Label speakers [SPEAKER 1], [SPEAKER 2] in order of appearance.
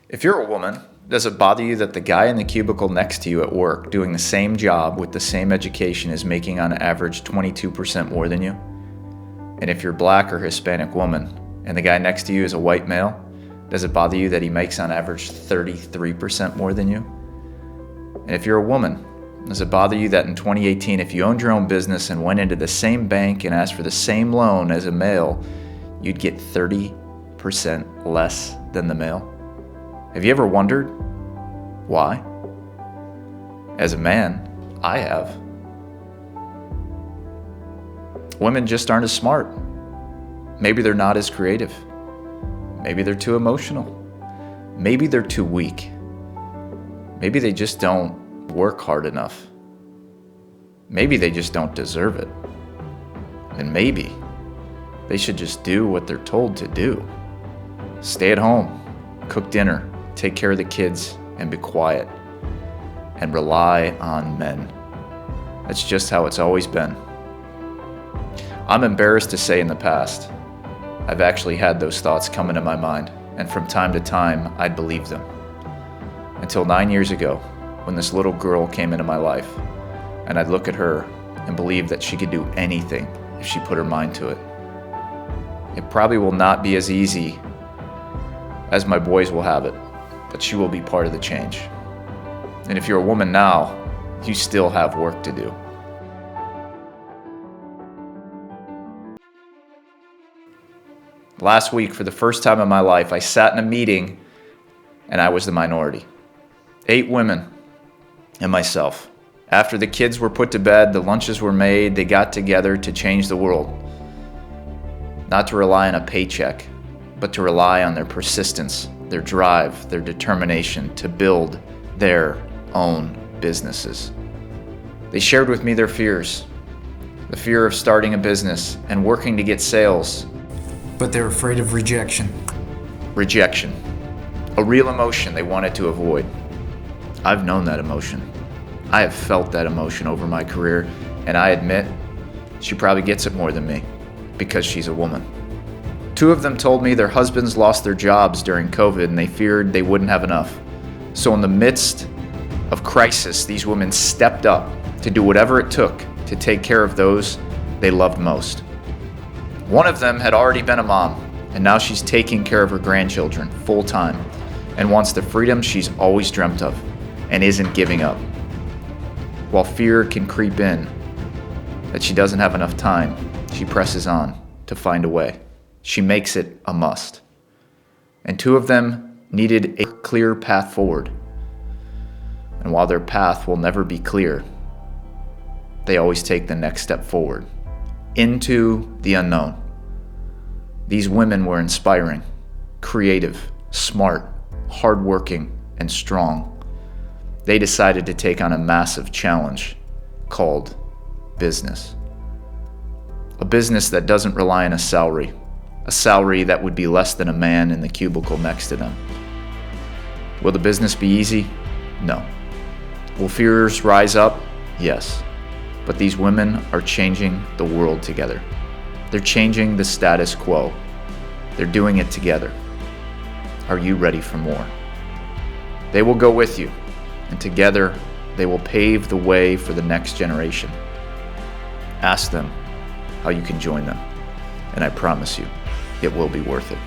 [SPEAKER 1] If you're a woman, does it bother you that the guy in the cubicle next to you at work doing the same job with the same education is making on average 22% more than you? And if you're black or Hispanic woman and the guy next to you is a white male, does it bother you that he makes on average 33% more than you? And if you're a woman, does it bother you that in 2018, if you owned your own business and went into the same bank and asked for the same loan as a male, you'd get 30% less than the male? Have you ever wondered why? As a man, I have. Women just aren't as smart. Maybe they're not as creative. Maybe they're too emotional. Maybe they're too weak. Maybe they just don't work hard enough. Maybe they just don't deserve it. And maybe they should just do what they're told to do. Stay at home, cook dinner, take care of the kids, and be quiet. And rely on men. That's just how it's always been. I'm embarrassed to say in the past, I've actually had those thoughts come into my mind, and from time to time, I'd believe them. Until 9 years ago, when this little girl came into my life, and I'd look at her and believe that she could do anything if she put her mind to it. It probably will not be as easy as my boys will have it, but she will be part of the change. And if you're a woman now, you still have work to do. Last week, for the first time in my life, I sat in a meeting and I was the minority. 8 women and myself. After the kids were put to bed, the lunches were made, they got together to change the world. Not to rely on a paycheck, but to rely on their persistence, their drive, their determination to build their own businesses. They shared with me their fears. The fear of starting a business and working to get sales.
[SPEAKER 2] But they're afraid of rejection.
[SPEAKER 1] Rejection. A real emotion they wanted to avoid. I've known that emotion. I have felt that emotion over my career, and I admit she probably gets it more than me because she's a woman. 2 of them told me their husbands lost their jobs during COVID and they feared they wouldn't have enough. So in the midst of crisis, these women stepped up to do whatever it took to take care of those they loved most. One of them had already been a mom, and now she's taking care of her grandchildren full time and wants the freedom she's always dreamt of and isn't giving up. While fear can creep in that she doesn't have enough time, she presses on to find a way. She makes it a must. And 2 of them needed a clear path forward. And while their path will never be clear, they always take the next step forward into the unknown. These women were inspiring, creative, smart, hardworking, and strong. They decided to take on a massive challenge called business. A business that doesn't rely on a salary that would be less than a man in the cubicle next to them. Will the business be easy? No. Will fears rise up? Yes. But these women are changing the world together. They're changing the status quo. They're doing it together. Are you ready for more? They will go with you, and together they will pave the way for the next generation. Ask them how you can join them, and I promise you, it will be worth it.